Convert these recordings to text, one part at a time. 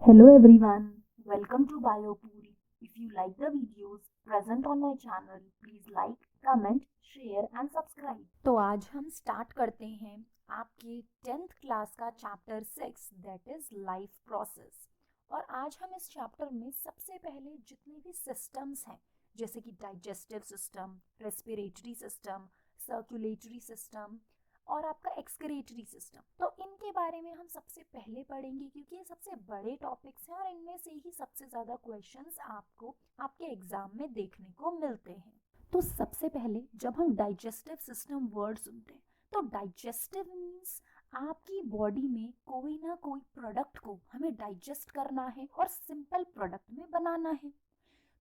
Hello everyone, welcome to BioPuri. If you like the videos present on my channel, please like, comment, share and subscribe. तो आज हम start करते हैं आपके 10th class का chapter 6 that is life process. और आज हम इस चैप्टर में सबसे पहले जितने भी सिस्टम्स हैं जैसे कि digestive system, respiratory system, circulatory system और आपका एक्सक्रीटरी सिस्टम, तो इनके बारे में हम सबसे पहले पढ़ेंगे क्योंकि ये सबसे बड़े टॉपिक्स हैं और इनमें से ही सबसे ज़्यादा क्वेश्चंस आपको आपके एग्जाम में देखने को मिलते हैं। तो सबसे पहले जब हम डाइजेस्टिव सिस्टम वर्ड सुनते हैं तो डाइजेस्टिव मीन्स आपकी बॉडी में कोई ना कोई प्रोडक्ट को हमें डाइजेस्ट करना है और सिंपल प्रोडक्ट में बनाना है।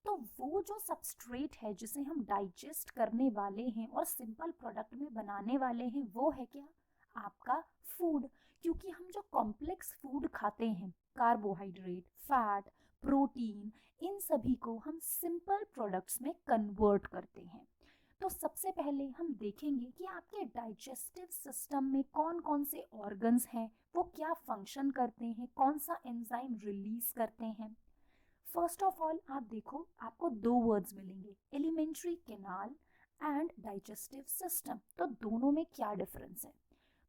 तो वो जो सबस्ट्रेट है जिसे हम डाइजेस्ट करने वाले हैं और सिंपल प्रोडक्ट में बनाने वाले हैं वो है क्या? आपका फूड। क्योंकि हम जो कॉम्प्लेक्स फूड खाते हैं, कार्बोहाइड्रेट, फैट, प्रोटीन, इन सभी को हम सिंपल प्रोडक्ट्स में कन्वर्ट करते हैं। तो सबसे पहले हम देखेंगे कि आपके डाइजेस्टिव सिस्टम में कौन कौन से ऑर्गन्स हैं, वो क्या फंक्शन करते हैं, कौन सा एंजाइम रिलीज करते हैं। फर्स्ट ऑफ ऑल आप देखो, आपको दो वर्ड्स मिलेंगे, alimentary canal and digestive system. तो दोनों में क्या डिफरेंस है?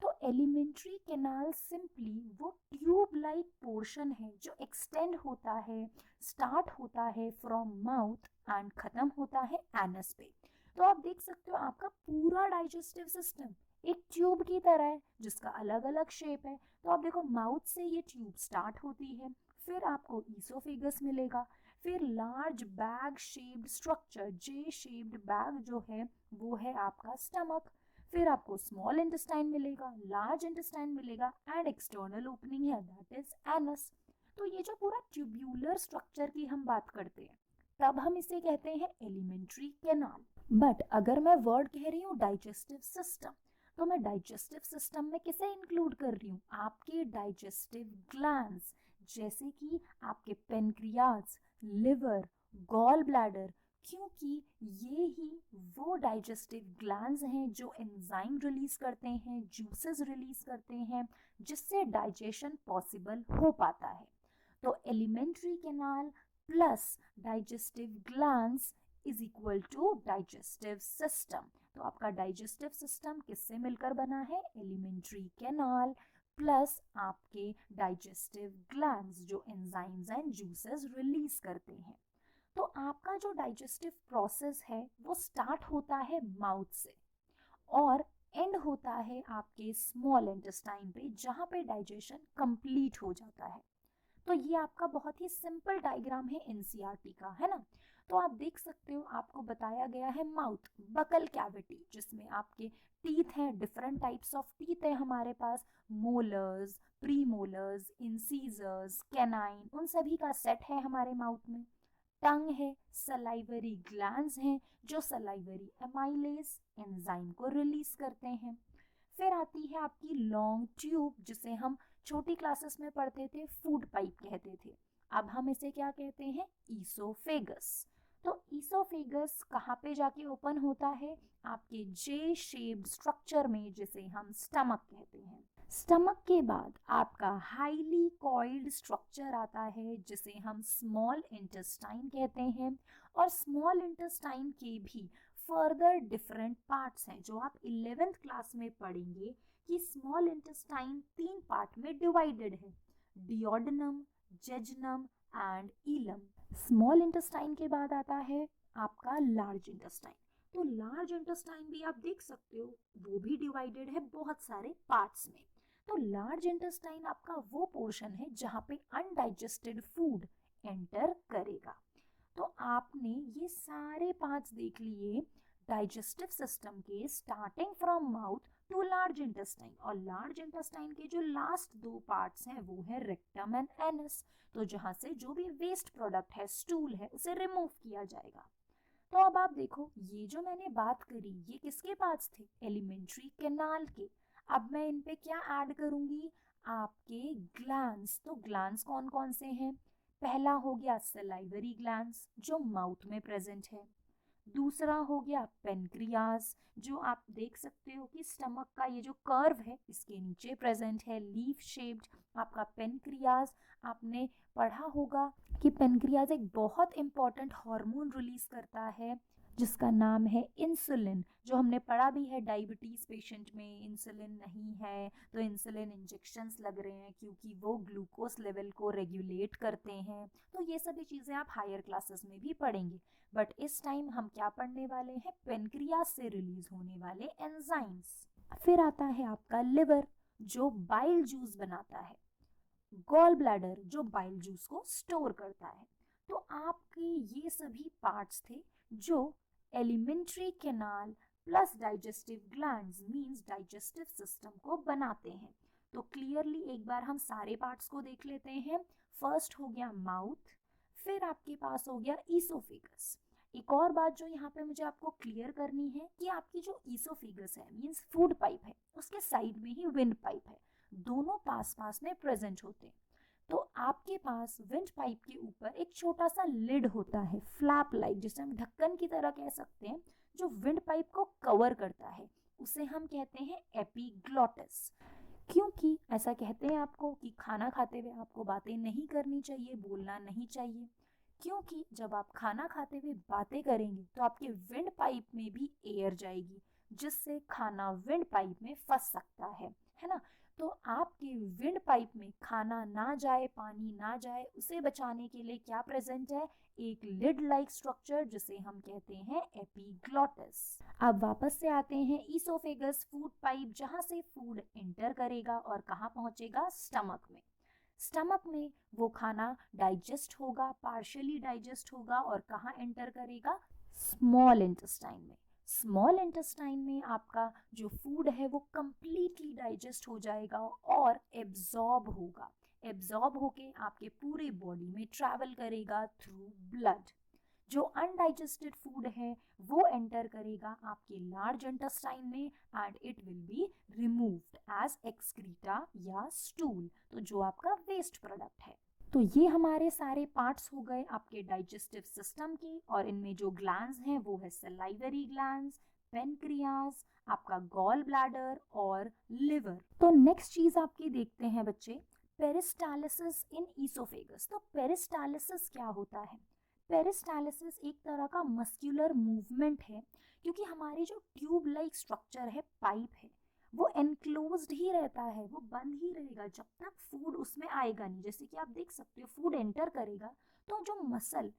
तो एलिमेंट्री कैनाल सिंपली वो ट्यूब लाइक पोर्शन है जो एक्सटेंड होता है, स्टार्ट होता है फ्रॉम माउथ एंड खत्म होता है एनस पे। तो आप देख सकते हो आपका पूरा डाइजेस्टिव सिस्टम एक ट्यूब की तरह है जिसका अलग अलग शेप है। तो आप देखो, माउथ से ये ट्यूब स्टार्ट होती है, फिर आपको ईसोफेगस मिलेगा, फिर लार्ज बैग शेप्ड स्ट्रक्चर, जे शेप्ड बैग जो है वो है आपका स्टमक, फिर आपको स्मॉल इंटेस्टाइन मिलेगा, लार्ज इंटेस्टाइन मिलेगा एंड एक्सटर्नल ओपनिंग है दैट इज एनस। तो ये जो पूरा ट्यूब्यूलर स्ट्रक्चर की हम बात करते हैं तब हम इसे कहते हैं एलिमेंट्री कैनाल। बट अगर मैं वर्ड कह रही हूँ डाइजेस्टिव सिस्टम, तो मैं डाइजेस्टिव सिस्टम में किसे इंक्लूड कर रही हूँ? आपके डाइजेस्टिव ग्लैंड्स, जैसे कि आपके पेनक्रियाज, लिवर, गॉल ब्लैडर, क्योंकि ये ही वो डाइजेस्टिव ग्लैंड्स हैं जो एंजाइम रिलीज करते हैं, जूसेस रिलीज करते हैं, जिससे डाइजेशन पॉसिबल हो पाता है। तो alimentary canal plus digestive glands is equal to digestive system. तो आपका डाइजेस्टिव सिस्टम किससे मिलकर बना है? एलिमेंट्री कैनाल प्लस आपके डाइजेस्टिव ग्लैंड्स जो एंजाइम्स एंड जूसेस रिलीज करते हैं। तो आपका जो डाइजेस्टिव प्रोसेस है वो स्टार्ट होता है माउथ से और एंड होता है आपके स्मॉल इंटेस्टाइन पे, जहाँ पे डाइजेशन कंप्लीट हो जाता है। तो ये आपका बहुत ही सिंपल डायग्राम है एनसीईआरटी का, है ना? तो आप देख सकते हो, आपको बताया गया है माउथ, बकल कैविटी, जिसमें आपके टीथ हैं, डिफरेंट टाइप्स ऑफ टीथ है हमारे पास, मोलर्स, प्रीमोलर्स, इंसीजर्स, कैनाइन, उन सभी का सेट है हमारे माउथ में। टंग है, सलाइवरी ग्लैंड्स हैं जो सलाइवरी एमाइलेज एंजाइम को रिलीज करते हैं। फिर आती है आपकी लॉन्ग ट्यूब, जिसे हम छोटी क्लासेस में पढ़ते थे फूड पाइप कहते थे, अब हम इसे क्या कहते हैं? ईसोफेगस। तो ईसोफेगस कहाँ पे जाके ओपन होता है? आपके जे शेप्ड स्ट्रक्चर में, जिसे हम स्टमक कहते हैं। स्टमक के बाद आपका हाईली कॉइल्ड स्ट्रक्चर आता है जिसे हम स्मॉल इंटेस्टाइन कहते हैं। और स्मॉल इंटेस्टाइन के भी फर्दर डिफरेंट पार्ट्स हैं जो आप 11th क्लास में पढ़ेंगे कि स्मॉल इंटेस्टाइन 3 पार्ट में डिवाइडेड है, डियोडेनम, जेजनम एंड ईलम। स्मॉल इंटेस्टाइन के बाद आता है आपका लार्ज इंटेस्टाइन। तो लार्ज इंटेस्टाइन भी आप देख सकते हो वो भी डिवाइडेड है बहुत सारे पार्ट्स में। तो लार्ज इंटेस्टाइन आपका वो पोर्शन है जहाँ पे अनडाइजेस्टेड फूड एंटर करेगा। तो आपने ये सारे पार्ट्स देख लिए डाइजेस्टिव सिस्टम के, starting from mouth to large intestine. और लार्ज इंटेस्टाइन के जो लास्ट दो पार्ट्स हैं वो है रेक्टम एंड एनस, तो जहाँ से जो भी वेस्ट प्रोडक्ट है, स्टूल है, उसे रिमूव किया जाएगा। तो अब आप देखो, ये जो मैंने बात करी ये किसके पार्ट्स थे? एलिमेंट्री कैनाल के। अब मैं इन पे क्या ऐड करूंगी? आपके ग्लैंड्स। तो ग्लैंड्स कौन कौन से हैं? पहला हो गया सलाइवरी ग्लैंड्स जो माउथ में प्रेजेंट है। दूसरा हो गया पेनक्रियाज, जो आप देख सकते हो कि स्टमक का ये जो कर्व है इसके नीचे प्रेजेंट है, लीफ शेप्ड आपका पेनक्रियाज। आपने पढ़ा होगा कि पेनक्रियाज एक बहुत इंपॉर्टेंट हार्मोन रिलीज करता है जिसका नाम है इंसुलिन, जो हमने पढ़ा भी है डायबिटीज़ पेशेंट में इंसुलिन नहीं है तो इंसुलिन इंजेक्शंस लग रहे हैं क्योंकि वो ग्लूकोज लेवल को रेगुलेट करते हैं। तो ये सभी चीज़ें आप हायर क्लासेस में भी पढ़ेंगे, बट इस टाइम हम क्या पढ़ने वाले हैं, पेनक्रियाज से रिलीज होने वाले एंजाइम्स। फिर आता है आपका लिवर जो बाइल जूस बनाता है, गॉल ब्लैडर जो बाइल जूस को स्टोर करता है। तो आपके ये सभी पार्ट्स थे जो elementary canal plus digestive glands means digestive system को बनाते हैं। तो क्लियरली एक बार हम सारे पार्ट्स को देख लेते हैं। फर्स्ट हो गया माउथ, फिर आपके पास हो गया ईसोफेगस। एक और बात जो यहाँ पे मुझे आपको क्लियर करनी है कि आपकी जो ईसोफेगस है मींस फूड पाइप है, उसके साइड में ही विंड पाइप है, दोनों पास पास में प्रेजेंट होते हैं। तो आपके पास विंड पाइप के ऊपर एक छोटा सा लिड होता है, फ्लैप लाइक, जिसे हम ढक्कन की तरह कह सकते हैं, जो विंड पाइप को कवर करता है, उसे हम कहते हैं एपिग्लॉटिस। क्योंकि ऐसा कहते हैं आपको कि खाना खाते हुए आपको बातें नहीं करनी चाहिए, बोलना नहीं चाहिए, क्योंकि जब आप खाना खाते हुए बातें करेंगे तो आपके विंड पाइप में भी एयर जाएगी जिससे खाना विंड पाइप में फंस सकता है ना। तो आपके विंड पाइप में खाना ना जाए, पानी ना जाए, उसे बचाने के लिए क्या प्रेजेंट है, एक लिड लाइक स्ट्रक्चर जिसे हम कहते हैं एपिग्लॉटिस। अब वापस से आते हैं ईसोफेगस फूड पाइप, जहां से फूड एंटर करेगा और कहां पहुंचेगा, स्टमक में। स्टमक में वो खाना डाइजेस्ट होगा, पार्शियली डाइजेस्ट होगा और कहाँ एंटर करेगा, स्मॉल इंटेस्टाइन में। स्मॉल इंटेस्टाइन में आपका जो फूड है वो कंप्लीटली डाइजेस्ट हो जाएगा और एब्जॉर्ब होगा। एब्जॉर्ब होके आपके पूरे बॉडी में ट्रैवल करेगा थ्रू ब्लड। जो अनडाइजेस्टेड फूड है वो एंटर करेगा आपके लार्ज इंटेस्टाइन में and it will be removed as excreta या स्टूल, तो जो आपका वेस्ट प्रोडक्ट है। तो ये हमारे सारे पार्ट्स हो गए आपके डाइजेस्टिव सिस्टम के, और इनमें जो ग्लैंड्स हैं वो है सलाइवरी ग्लैंड्स, पेनक्रियाज, आपका गॉल ब्लैडर और लिवर। तो नेक्स्ट चीज आपकी देखते हैं बच्चे, पेरिस्टालिसिस इन ईसोफेगस। तो पेरिस्टालिसिस क्या होता है, पेरिस्टालिसिस एक तरह का मस्कुलर मूवमेंट है, क्योंकि हमारी जो ट्यूब लाइक स्ट्रक्चर है, पाइप है, वो एनक्लोज्ड ही रहता है, वो बंद ही रहेगा जब तक फूड उसमें आएगा नहीं। जैसे कि आप देख सकते हो फूड एंटर करेगा तो जो मसल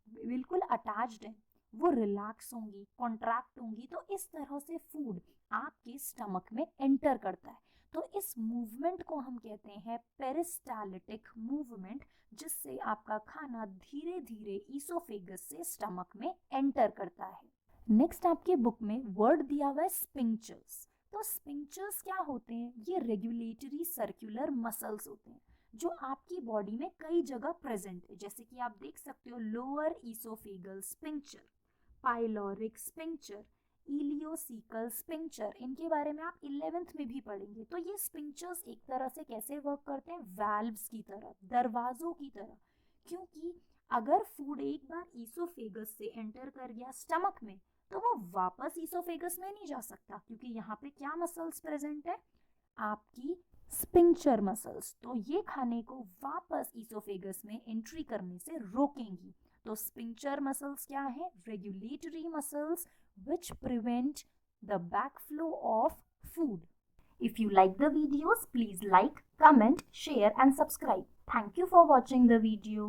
बिल्कुल अटैच्ड है वो रिलैक्स होंगी, कॉन्ट्रैक्ट होंगी, तो इस तरह से फूड आपके स्टमक में एंटर करता है। तो इस मूवमेंट को हम कहते हैं पेरिस्टालिटिक मूवमेंट, जिससे आपका खाना धीरे धीरे ईसोफेगस से स्टमक में एंटर करता है। नेक्स्ट आपके बुक में वर्ड दिया हुआ है स्पिंक्चर्स। तो स्पिंक्चर्स क्या होते हैं, ये रेगुलेटरी सर्कुलर मसल्स होते हैं जो आपकी बॉडी में कई जगह प्रेजेंट है। जैसे कि आप देख सकते हो lower oesophageal sphincter, pyloric sphincter, ileocaecal sphincter, इनके बारे में आप 11th में भी पढ़ेंगे। तो ये स्पिंक्चर्स एक तरह से कैसे वर्क करते हैं, वैल्व्स की तरह, दरवाजों की तरह, क्योंकि अगर फूड एक बार ईसोफेगस से एंटर कर गया स्टमक में तो वो वापस ईसोफेगस में नहीं जा सकता, क्योंकि यहाँ पे क्या मसल्स प्रेजेंट है, आपकी स्पिंक्चर मसल्स। तो ये खाने को वापस ईसोफेगस में एंट्री करने से रोकेंगी। तो स्पिंक्चर मसल्स क्या है, regulatory muscles which prevent the backflow of food. If you like the videos, please like, comment, share and subscribe. Thank you for watching the video.